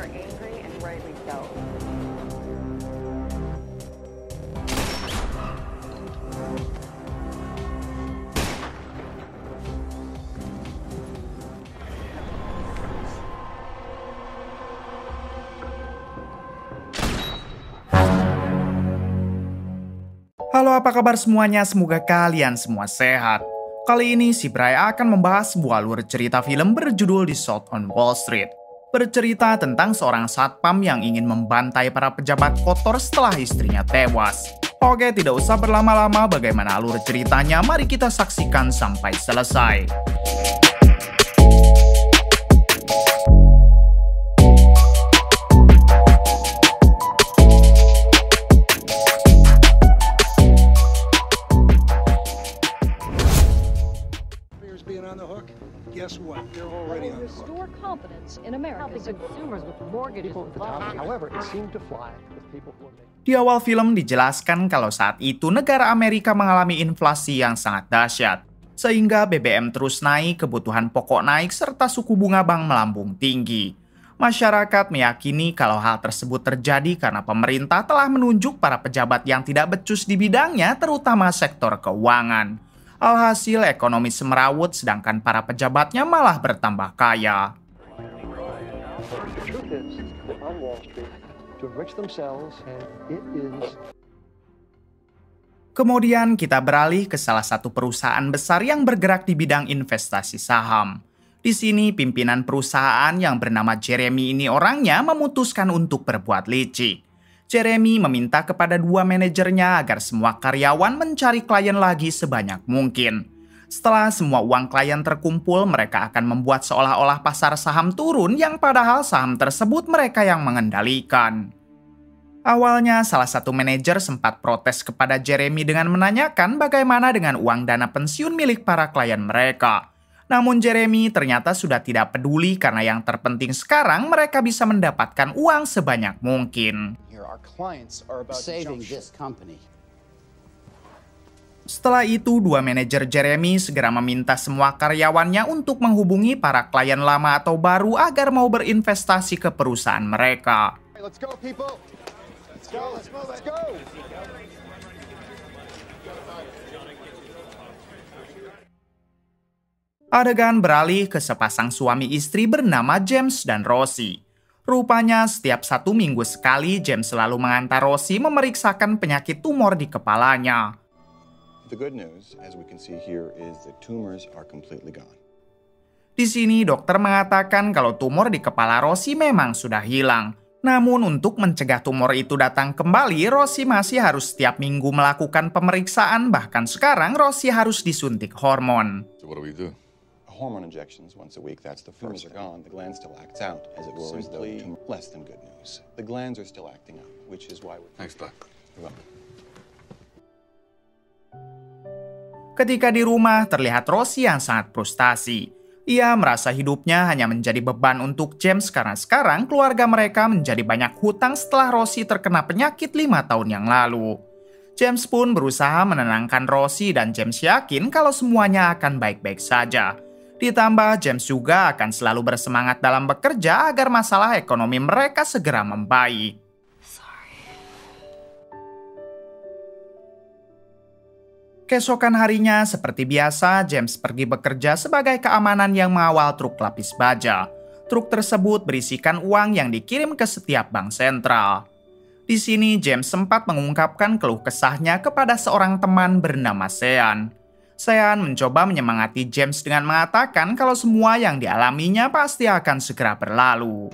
are angry and rightly so. Halo, apa kabar semuanya? Semoga kalian semua sehat. Kali ini si Bray akan membahas sebuah alur cerita film berjudul The Shot on Wall Street. Bercerita tentang seorang satpam yang ingin membantai para pejabat kotor setelah istrinya tewas. Oke, tidak usah berlama-lama, bagaimana alur ceritanya? Mari kita saksikan sampai selesai. Being on the hook, guess what? They're already on the hook. Restore confidence in America. Consumers with mortgages. However, it seemed to fly with people who are making. Di awal film dijelaskan kalau saat itu negara Amerika mengalami inflasi yang sangat dahsyat, sehingga BBM terus naik, kebutuhan pokok naik, serta suku bunga bank melambung tinggi. Masyarakat meyakini kalau hal tersebut terjadi karena pemerintah telah menunjuk para pejabat yang tidak becus di bidangnya, terutama sektor keuangan. Alhasil ekonomi semerawut, sedangkan para pejabatnya malah bertambah kaya. The truth is, on Wall Street, to enrich themselves, and it is. Kemudian kita beralih ke salah satu perusahaan besar yang bergerak di bidang investasi saham. Di sini pimpinan perusahaan yang bernama Jeremy ini orangnya memutuskan untuk berbuat licik. Jeremy meminta kepada dua manajernya agar semua karyawan mencari klien lagi sebanyak mungkin. Setelah semua uang klien terkumpul, mereka akan membuat seolah-olah pasar saham turun yang padahal saham tersebut mereka yang mengendalikan. Awalnya, salah satu manajer sempat protes kepada Jeremy dengan menanyakan bagaimana dengan uang dana pensiun milik para klien mereka. Namun Jeremy ternyata sudah tidak peduli karena yang terpenting sekarang mereka bisa mendapatkan uang sebanyak mungkin. Setelah itu, dua manajer Jeremy segera meminta semua karyawannya untuk menghubungi para klien lama atau baru agar mau berinvestasi ke perusahaan mereka. Let's go, people. Let's go. Let's go. Adegan beralih ke sepasang suami istri bernama James dan Rosie. Rupanya setiap 1 minggu sekali James selalu mengantar Rosie memeriksakan penyakit tumor di kepalanya. The good news, as we can see here, is that tumors are completely gone. Di sini dokter mengatakan kalau tumor di kepala Rosie memang sudah hilang. Namun untuk mencegah tumor itu datang kembali, Rosie masih harus setiap minggu melakukan pemeriksaan, bahkan sekarang Rosie harus disuntik hormon. So what do? Hormone injections once a week, that's the first. Tumors are gone, the gland still acts out, as it were, simply less than good news. The glands are still acting out, which is why we're... Thanks, Doc. You're welcome. Ketika di rumah, terlihat Rosie yang sangat frustasi. Ia merasa hidupnya hanya menjadi beban untuk James karena sekarang keluarga mereka menjadi banyak hutang setelah Rosie terkena penyakit 5 tahun yang lalu. James pun berusaha menenangkan Rosie dan James yakin kalau semuanya akan baik-baik saja. Ditambah James juga akan selalu bersemangat dalam bekerja agar masalah ekonomi mereka segera membaik. Keesokan harinya, seperti biasa, James pergi bekerja sebagai keamanan yang mengawal truk lapis baja. Truk tersebut berisikan uang yang dikirim ke setiap bank sentral. Di sini, James sempat mengungkapkan keluh kesahnya kepada seorang teman bernama Sean. Sean mencoba menyemangati James dengan mengatakan kalau semua yang dialaminya pasti akan segera berlalu.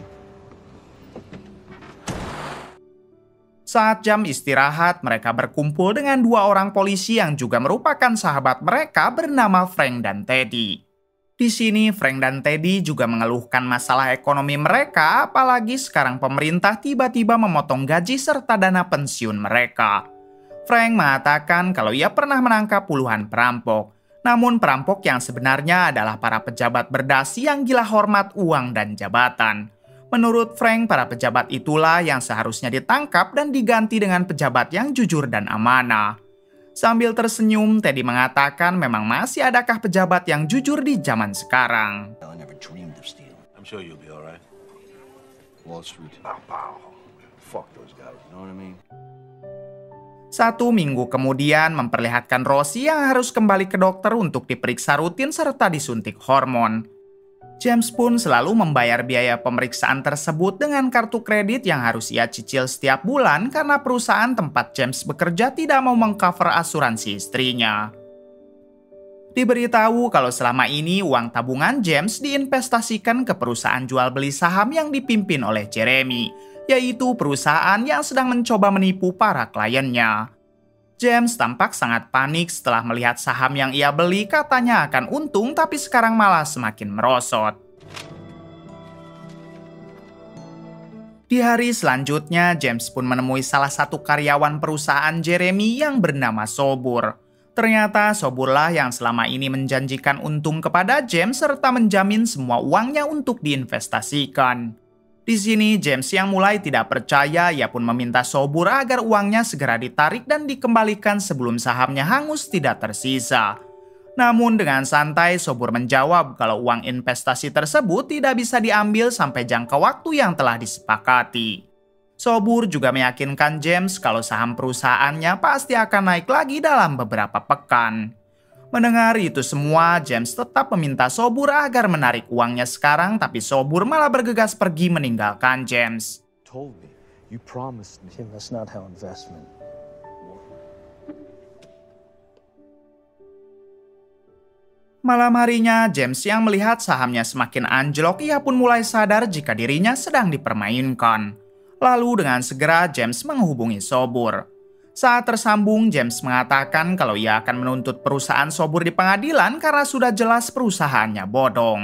Saat jam istirahat, mereka berkumpul dengan dua orang polisi yang juga merupakan sahabat mereka bernama Frank dan Teddy. Di sini, Frank dan Teddy juga mengeluhkan masalah ekonomi mereka, apalagi sekarang pemerintah tiba-tiba memotong gaji serta dana pensiun mereka. Frank mengatakan kalau ia pernah menangkap puluhan perampok. Namun perampok yang sebenarnya adalah para pejabat berdasi yang gila hormat uang dan jabatan. Menurut Frank, para pejabat itulah yang seharusnya ditangkap dan diganti dengan pejabat yang jujur dan amanah. Sambil tersenyum, Teddy mengatakan memang masih adakah pejabat yang jujur di zaman sekarang. Wall Street. Fuck those guys. You know what I mean? 1 minggu kemudian memperlihatkan Rosie yang harus kembali ke dokter untuk diperiksa rutin serta disuntik hormon. James pun selalu membayar biaya pemeriksaan tersebut dengan kartu kredit yang harus ia cicil setiap bulan karena perusahaan tempat James bekerja tidak mau mengcover asuransi istrinya. Diberitahu kalau selama ini uang tabungan James diinvestasikan ke perusahaan jual beli saham yang dipimpin oleh Jeremy, yaitu perusahaan yang sedang mencoba menipu para kliennya. James tampak sangat panik setelah melihat saham yang ia beli katanya akan untung tapi sekarang malah semakin merosot. Di hari selanjutnya, James pun menemui salah satu karyawan perusahaan Jeremy yang bernama Sobur. Ternyata Soburlah yang selama ini menjanjikan untung kepada James serta menjamin semua uangnya untuk diinvestasikan. Di sini James yang mulai tidak percaya, ia pun meminta Sobur agar uangnya segera ditarik dan dikembalikan sebelum sahamnya hangus tidak tersisa. Namun dengan santai Sobur menjawab kalau uang investasi tersebut tidak bisa diambil sampai jangka waktu yang telah disepakati. Sobur juga meyakinkan James kalau saham perusahaannya pasti akan naik lagi dalam beberapa pekan. Mendengar itu semua, James tetap meminta Sobur agar menarik uangnya sekarang, tapi Sobur malah bergegas pergi meninggalkan James. Told me. You promised me. Tim, that's not how investment. Malam harinya, James yang melihat sahamnya semakin anjlok, ia pun mulai sadar jika dirinya sedang dipermainkan. Lalu dengan segera James menghubungi Sobur. Saat tersambung, James mengatakan kalau ia akan menuntut perusahaan Sobur di pengadilan karena sudah jelas perusahaannya bodong.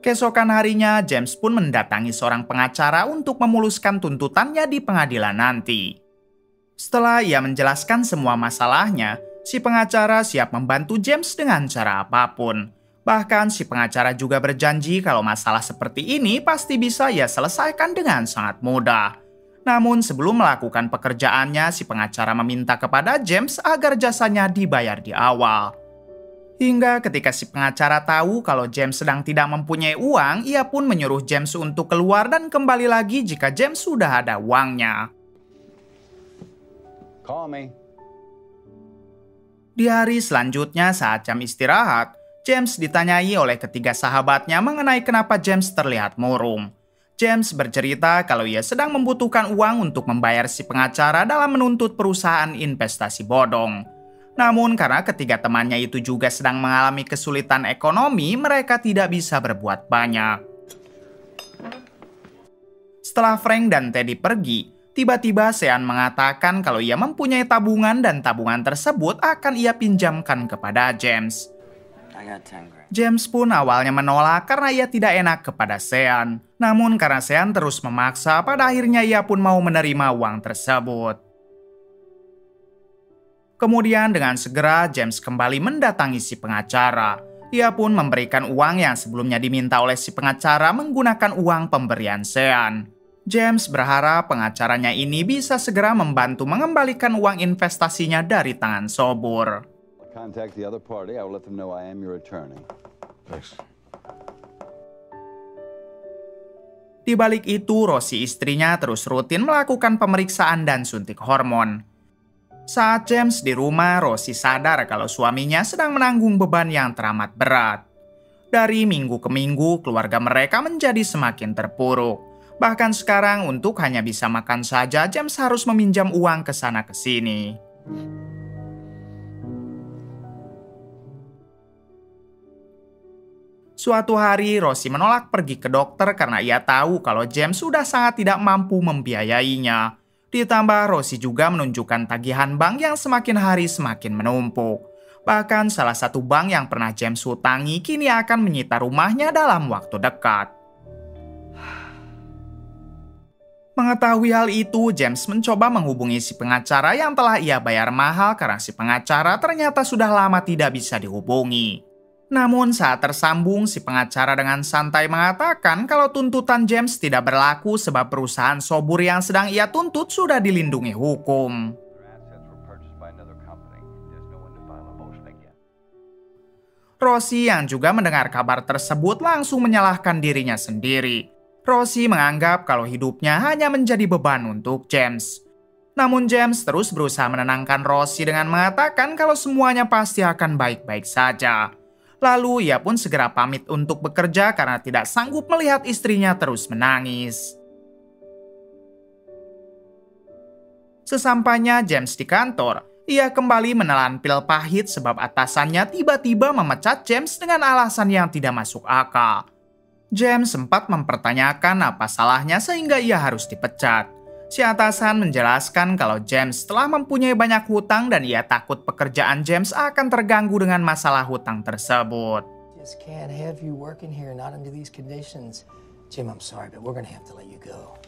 Keesokan harinya, James pun mendatangi seorang pengacara untuk memuluskan tuntutannya di pengadilan nanti. Setelah ia menjelaskan semua masalahnya, si pengacara siap membantu James dengan cara apapun. Bahkan si pengacara juga berjanji kalau masalah seperti ini pasti bisa ia selesaikan dengan sangat mudah. Namun sebelum melakukan pekerjaannya, si pengacara meminta kepada James agar jasanya dibayar di awal. Hingga ketika si pengacara tahu kalau James sedang tidak mempunyai uang, ia pun menyuruh James untuk keluar dan kembali lagi jika James sudah ada uangnya. Call me. Di hari selanjutnya saat jam istirahat, James ditanyai oleh ketiga sahabatnya mengenai kenapa James terlihat murung. James bercerita kalau ia sedang membutuhkan uang untuk membayar si pengacara dalam menuntut perusahaan investasi bodong. Namun karena ketiga temannya itu juga sedang mengalami kesulitan ekonomi, mereka tidak bisa berbuat banyak. Setelah Frank dan Teddy pergi, tiba-tiba Sean mengatakan kalau ia mempunyai tabungan dan tabungan tersebut akan ia pinjamkan kepada James. James pun awalnya menolak karena ia tidak enak kepada Sean. Namun karena Sean terus memaksa, pada akhirnya ia pun mau menerima uang tersebut. Kemudian dengan segera James kembali mendatangi si pengacara. Ia pun memberikan uang yang sebelumnya diminta oleh si pengacara menggunakan uang pemberian Sean. James berharap pengacaranya ini bisa segera membantu mengembalikan uang investasinya dari tangan Sobur. Contact the other party. I will let them know I am your attorney. Thanks. Di balik itu, Rosie istrinya terus rutin melakukan pemeriksaan dan suntik hormon. Saat James di rumah, Rosie sadar kalau suaminya sedang menanggung beban yang teramat berat. Dari minggu ke minggu, keluarga mereka menjadi semakin terpuruk. Bahkan sekarang untuk hanya bisa makan saja, James harus meminjam uang ke sana ke sini. Suatu hari, Rosie menolak pergi ke dokter karena ia tahu kalau James sudah sangat tidak mampu membiayainya. Ditambah Rosie juga menunjukkan tagihan bank yang semakin hari semakin menumpuk. Bahkan salah satu bank yang pernah James hutangi kini akan menyita rumahnya dalam waktu dekat. Mengetahui hal itu, James mencoba menghubungi si pengacara yang telah ia bayar mahal karena si pengacara ternyata sudah lama tidak bisa dihubungi. Namun saat tersambung, si pengacara dengan santai mengatakan kalau tuntutan James tidak berlaku sebab perusahaan Sobur yang sedang ia tuntut sudah dilindungi hukum. Rosie yang juga mendengar kabar tersebut langsung menyalahkan dirinya sendiri. Rosie menganggap kalau hidupnya hanya menjadi beban untuk James. Namun James terus berusaha menenangkan Rosie dengan mengatakan kalau semuanya pasti akan baik-baik saja. Lalu ia pun segera pamit untuk bekerja karena tidak sanggup melihat istrinya terus menangis. Sesampainya James di kantor, ia kembali menelan pil pahit sebab atasannya tiba-tiba memecat James dengan alasan yang tidak masuk akal. James sempat mempertanyakan apa salahnya sehingga ia harus dipecat. Si atasan menjelaskan kalau James telah mempunyai banyak hutang dan ia takut pekerjaan James akan terganggu dengan masalah hutang tersebut. Just can't have you working here not under these conditions. Jim, I'm sorry, but we're gonna have to let you go.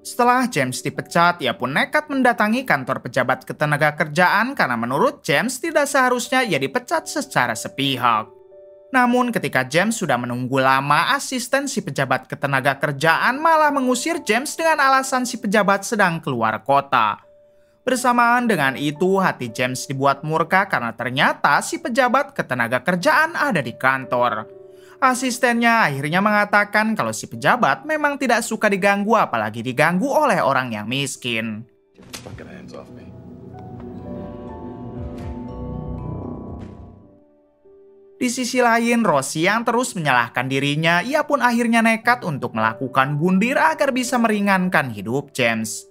Setelah James dipecat, ia pun nekat mendatangi kantor pejabat ketenagakerjaan karena menurut James tidak seharusnya ia dipecat secara sepihak. Namun ketika James sudah menunggu lama, asisten si pejabat ketenagakerjaan malah mengusir James dengan alasan si pejabat sedang keluar kota. Bersamaan dengan itu, hati James dibuat murka karena ternyata si pejabat ketenagakerjaan ada di kantor. Asistennya akhirnya mengatakan kalau si pejabat memang tidak suka diganggu apalagi diganggu oleh orang yang miskin. Di sisi lain, Rosie yang terus menyalahkan dirinya, ia pun akhirnya nekat untuk melakukan bundir agar bisa meringankan hidup James.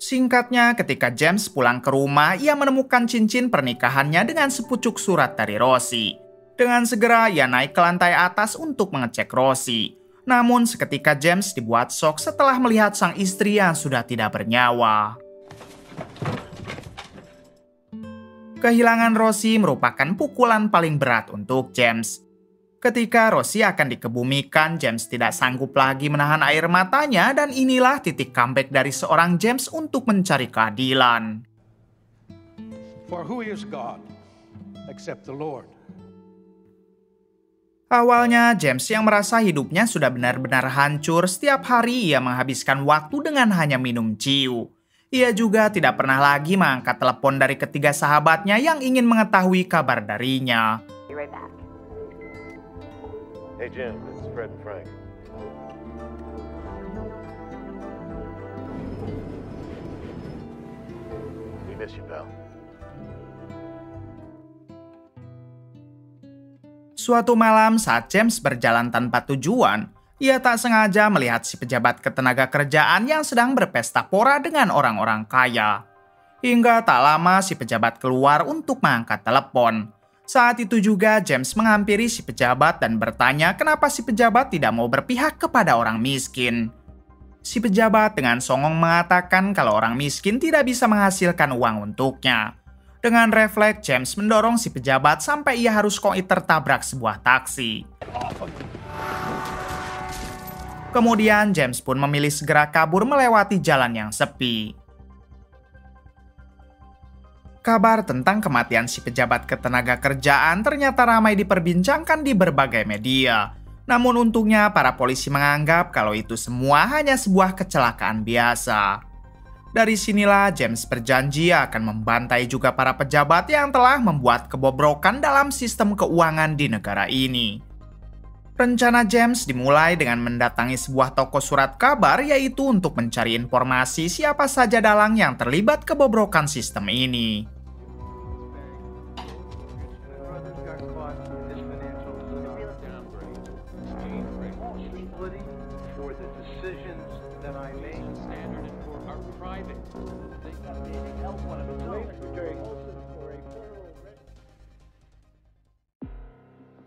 Singkatnya, ketika James pulang ke rumah, ia menemukan cincin pernikahannya dengan sepucuk surat dari Rosie. Dengan segera, ia naik ke lantai atas untuk mengecek Rosie. Namun, seketika James dibuat shock setelah melihat sang istri yang sudah tidak bernyawa. Kehilangan Rosie merupakan pukulan paling berat untuk James. Ketika Rosie akan dikebumikan, James tidak sanggup lagi menahan air matanya dan inilah titik comeback dari seorang James untuk mencari keadilan. For who is God except the Lord? Awalnya, James yang merasa hidupnya sudah benar-benar hancur, setiap hari ia menghabiskan waktu dengan hanya minum ciu. Ia juga tidak pernah lagi mengangkat telepon dari ketiga sahabatnya yang ingin mengetahui kabar darinya. Hey Jim, this is Fred and Frank. We miss you, pal. Suatu malam saat James berjalan tanpa tujuan, ia tak sengaja melihat si pejabat ketenagakerjaan yang sedang berpesta pora dengan orang-orang kaya. Hingga tak lama si pejabat keluar untuk mengangkat telepon. Saat itu juga James menghampiri si pejabat dan bertanya kenapa si pejabat tidak mau berpihak kepada orang miskin. Si pejabat dengan songong mengatakan kalau orang miskin tidak bisa menghasilkan uang untuknya. Dengan refleks, James mendorong si pejabat sampai ia harus koit tertabrak sebuah taksi. Kemudian James pun memilih segera kabur melewati jalan yang sepi. Kabar tentang kematian si pejabat ketenagakerjaan ternyata ramai diperbincangkan di berbagai media. Namun untungnya para polisi menganggap kalau itu semua hanya sebuah kecelakaan biasa. Dari sinilah James berjanji akan membantai juga para pejabat yang telah membuat kebobrokan dalam sistem keuangan di negara ini. Rencana James dimulai dengan mendatangi sebuah toko surat kabar yaitu untuk mencari informasi siapa saja dalang yang terlibat kebobrokan sistem ini.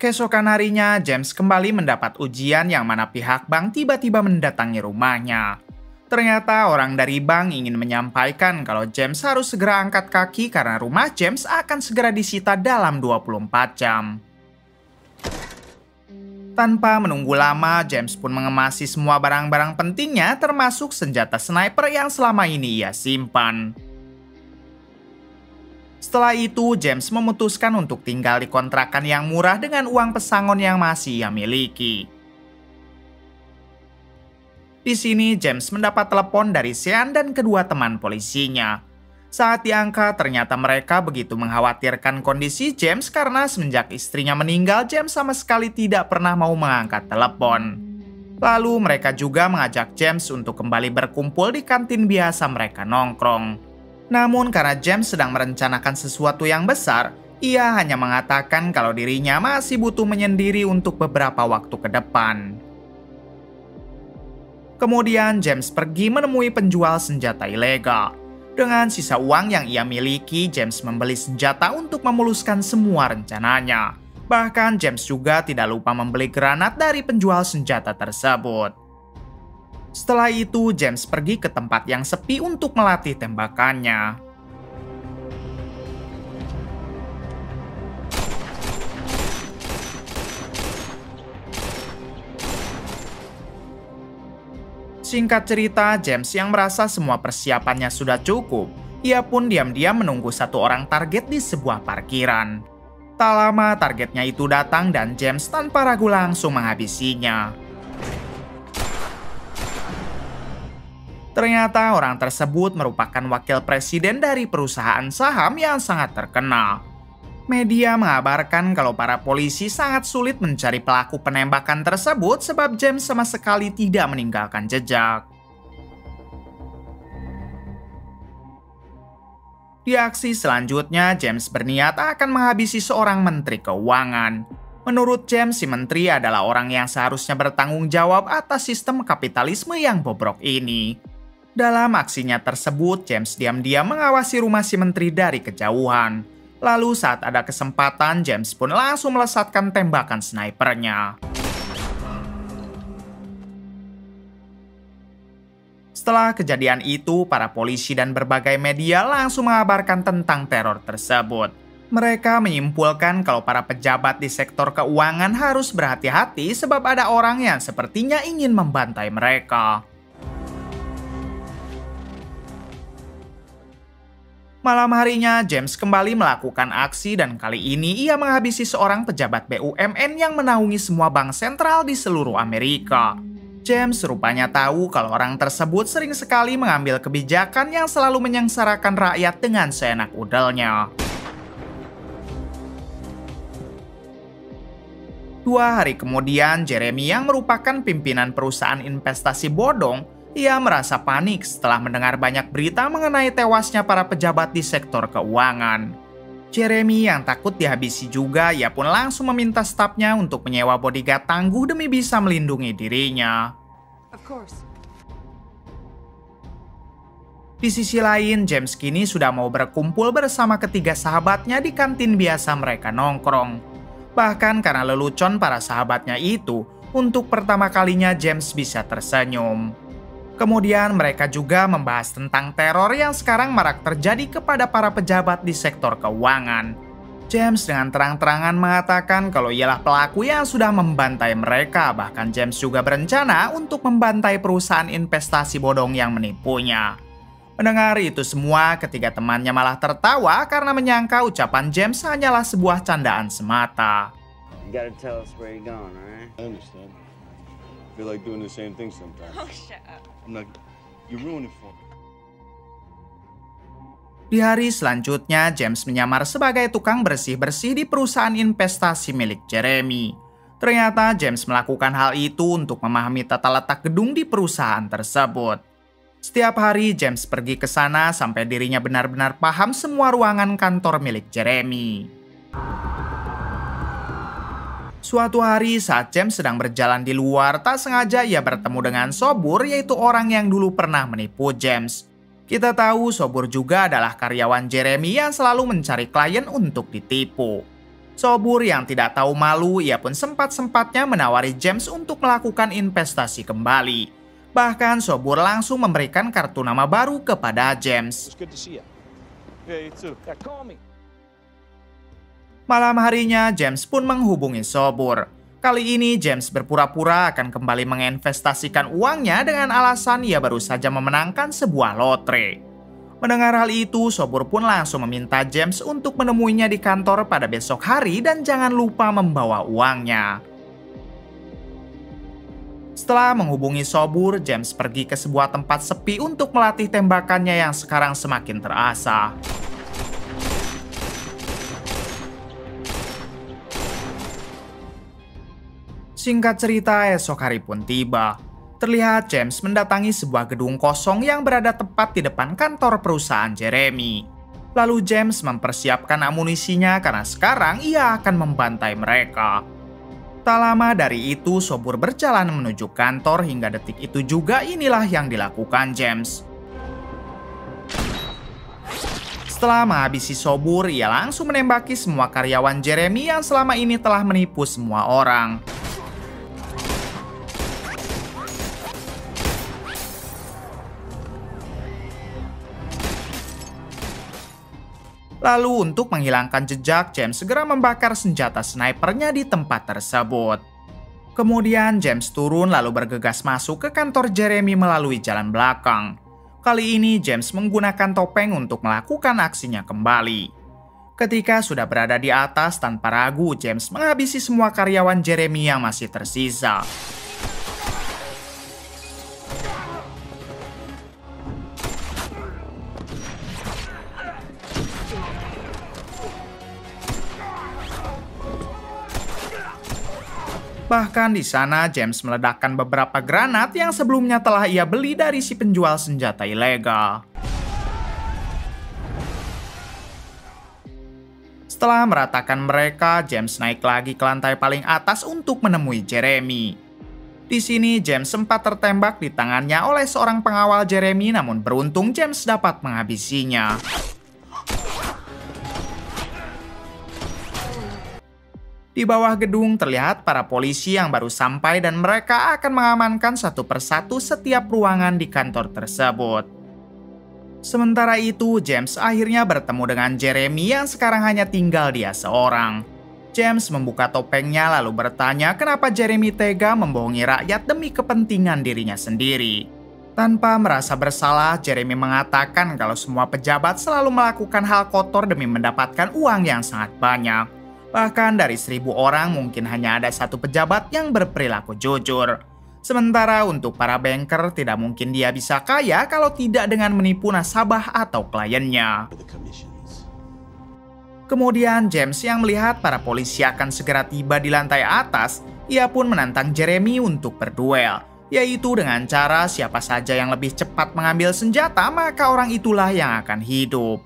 Keesokan harinya, James kembali mendapat ujian yang mana pihak bank tiba-tiba mendatangi rumahnya. Ternyata orang dari bank ingin menyampaikan kalau James harus segera angkat kaki karena rumah James akan segera disita dalam 24 jam. Tanpa menunggu lama, James pun mengemasi semua barang-barang pentingnya termasuk senjata sniper yang selama ini ia simpan. Setelah itu, James memutuskan untuk tinggal di kontrakan yang murah dengan uang pesangon yang masih ia miliki. Di sini, James mendapat telepon dari Sean dan kedua teman polisinya. Saat diangkat, ternyata mereka begitu mengkhawatirkan kondisi James karena semenjak istrinya meninggal, James sama sekali tidak pernah mau mengangkat telepon. Lalu mereka juga mengajak James untuk kembali berkumpul di kantin biasa mereka nongkrong. Namun karena James sedang merencanakan sesuatu yang besar, ia hanya mengatakan kalau dirinya masih butuh menyendiri untuk beberapa waktu ke depan. Kemudian James pergi menemui penjual senjata ilegal. Dengan sisa uang yang ia miliki, James membeli senjata untuk memuluskan semua rencananya. Bahkan James juga tidak lupa membeli granat dari penjual senjata tersebut. Setelah itu, James pergi ke tempat yang sepi untuk melatih tembakannya. Singkat cerita, James yang merasa semua persiapannya sudah cukup, ia pun diam-diam menunggu satu orang target di sebuah parkiran. Tak lama targetnya itu datang dan James tanpa ragu langsung menghabisinya. Ternyata orang tersebut merupakan wakil presiden dari perusahaan saham yang sangat terkenal. Media mengabarkan kalau para polisi sangat sulit mencari pelaku penembakan tersebut sebab James sama sekali tidak meninggalkan jejak. Di aksi selanjutnya, James berniat akan menghabisi seorang menteri keuangan. Menurut James, si menteri adalah orang yang seharusnya bertanggung jawab atas sistem kapitalisme yang bobrok ini. Dalam aksinya tersebut, James diam-diam mengawasi rumah si menteri dari kejauhan. Lalu saat ada kesempatan, James pun langsung melesatkan tembakan snipernya. Setelah kejadian itu, para polisi dan berbagai media langsung mengabarkan tentang teror tersebut. Mereka menyimpulkan kalau para pejabat di sektor keuangan harus berhati-hati sebab ada orang yang sepertinya ingin membantai mereka. Malam harinya, James kembali melakukan aksi dan kali ini ia menghabisi seorang pejabat BUMN yang menaungi semua bank sentral di seluruh Amerika. James rupanya tahu kalau orang tersebut sering sekali mengambil kebijakan yang selalu menyengsarakan rakyat dengan seenak udelnya. 2 hari kemudian, Jeremy yang merupakan pimpinan perusahaan investasi bodong, ia merasa panik setelah mendengar banyak berita mengenai tewasnya para pejabat di sektor keuangan. Jeremy yang takut dihabisi juga, ia pun langsung meminta stafnya untuk menyewa bodyguard tangguh demi bisa melindungi dirinya. Di sisi lain, James kini sudah mau berkumpul bersama ketiga sahabatnya di kantin biasa mereka nongkrong. Bahkan karena lelucon para sahabatnya itu, untuk pertama kalinya James bisa tersenyum. Kemudian mereka juga membahas tentang teror yang sekarang marak terjadi kepada para pejabat di sektor keuangan. James dengan terang-terangan mengatakan kalau ialah pelaku yang sudah membantai mereka. Bahkan James juga berencana untuk membantai perusahaan investasi bodong yang menipunya. Mendengar itu semua, ketiga temannya malah tertawa karena menyangka ucapan James hanyalah sebuah candaan semata. You gotta tell us where you're going, alright? I understand. I feel like doing the same thing sometimes. Oh, shut up. I'm not... You ruin it for me. Di hari selanjutnya, James menyamar sebagai tukang bersih-bersih di perusahaan investasi milik Jeremy. Ternyata James melakukan hal itu untuk memahami tata letak gedung di perusahaan tersebut. Setiap hari James pergi ke sana sampai dirinya benar-benar paham semua ruangan kantor milik Jeremy. Suatu hari saat James sedang berjalan di luar, tak sengaja ia bertemu dengan Sobur, yaitu orang yang dulu pernah menipu James. Kita tahu Sobur juga adalah karyawan Jeremy yang selalu mencari klien untuk ditipu. Sobur yang tidak tahu malu, ia pun sempat-sempatnya menawari James untuk melakukan investasi kembali. Bahkan Sobur langsung memberikan kartu nama baru kepada James. It's good to see you. Yeah, you too. Yeah, call me. Malam harinya, James pun menghubungi Sobur. Kali ini, James berpura-pura akan kembali menginvestasikan uangnya dengan alasan ia baru saja memenangkan sebuah lotre. Mendengar hal itu, Sobur pun langsung meminta James untuk menemuinya di kantor pada besok hari dan jangan lupa membawa uangnya. Setelah menghubungi Sobur, James pergi ke sebuah tempat sepi untuk melatih tembakannya yang sekarang semakin terasa. Singkat cerita, esok hari pun tiba. Terlihat James mendatangi sebuah gedung kosong yang berada tepat di depan kantor perusahaan Jeremy. Lalu James mempersiapkan amunisinya karena sekarang ia akan membantai mereka. Tak lama dari itu, Sobur berjalan menuju kantor hingga detik itu juga inilah yang dilakukan James. Setelah menghabisi Sobur, ia langsung menembaki semua karyawan Jeremy yang selama ini telah menipu semua orang. Lalu untuk menghilangkan jejak, James segera membakar senjata snipernya di tempat tersebut. Kemudian James turun lalu bergegas masuk ke kantor Jeremy melalui jalan belakang. Kali ini James menggunakan topeng untuk melakukan aksinya kembali. Ketika sudah berada di atas, tanpa ragu James menghabisi semua karyawan Jeremy yang masih tersisa. Bahkan di sana James meledakkan beberapa granat yang sebelumnya telah ia beli dari si penjual senjata ilegal. Setelah meratakan mereka, James naik lagi ke lantai paling atas untuk menemui Jeremy. Di sini James sempat tertembak di tangannya oleh seorang pengawal Jeremy, namun beruntung James dapat menghabisinya. Di bawah gedung terlihat para polisi yang baru sampai dan mereka akan mengamankan satu persatu setiap ruangan di kantor tersebut. Sementara itu, James akhirnya bertemu dengan Jeremy yang sekarang hanya tinggal dia seorang. James membuka topengnya lalu bertanya kenapa Jeremy tega membohongi rakyat demi kepentingan dirinya sendiri. Tanpa merasa bersalah, Jeremy mengatakan kalau semua pejabat selalu melakukan hal kotor demi mendapatkan uang yang sangat banyak. Bahkan dari 1.000 orang mungkin hanya ada satu pejabat yang berperilaku jujur. Sementara untuk para banker tidak mungkin dia bisa kaya kalau tidak dengan menipu nasabah atau kliennya. Kemudian James yang melihat para polisi akan segera tiba di lantai atas, ia pun menantang Jeremy untuk berduel, yaitu dengan cara siapa saja yang lebih cepat mengambil senjata maka orang itulah yang akan hidup.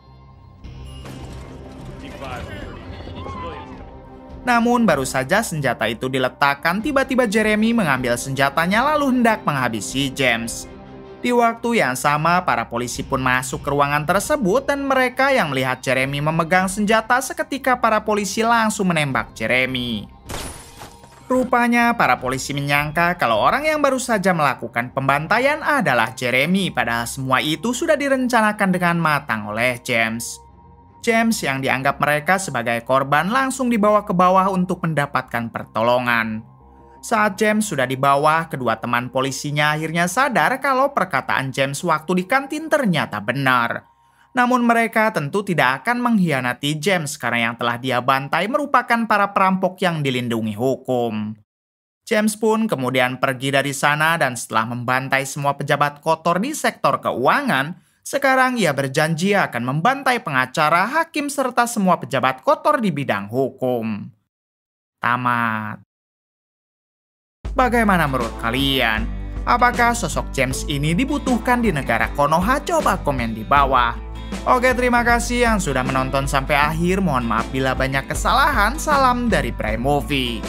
Namun baru saja senjata itu diletakkan, tiba-tiba Jeremy mengambil senjatanya lalu hendak menghabisi James. Di waktu yang sama, para polisi pun masuk ke ruangan tersebut dan mereka yang melihat Jeremy memegang senjata seketika para polisi langsung menembak Jeremy. Rupanya para polisi menyangka kalau orang yang baru saja melakukan pembantaian adalah Jeremy, padahal semua itu sudah direncanakan dengan matang oleh James. James yang dianggap mereka sebagai korban langsung dibawa ke bawah untuk mendapatkan pertolongan. Saat James sudah di bawah, kedua teman polisinya akhirnya sadar kalau perkataan James waktu di kantin ternyata benar. Namun mereka tentu tidak akan mengkhianati James karena yang telah dia bantai merupakan para perampok yang dilindungi hukum. James pun kemudian pergi dari sana dan setelah membantai semua pejabat kotor di sektor keuangan, sekarang ia berjanji akan membantai pengacara, hakim, serta semua pejabat kotor di bidang hukum. Tamat. Bagaimana menurut kalian? Apakah sosok James ini dibutuhkan di negara Konoha? Coba komen di bawah. Oke, terima kasih yang sudah menonton sampai akhir. Mohon maaf bila banyak kesalahan. Salam dari Prime Movie.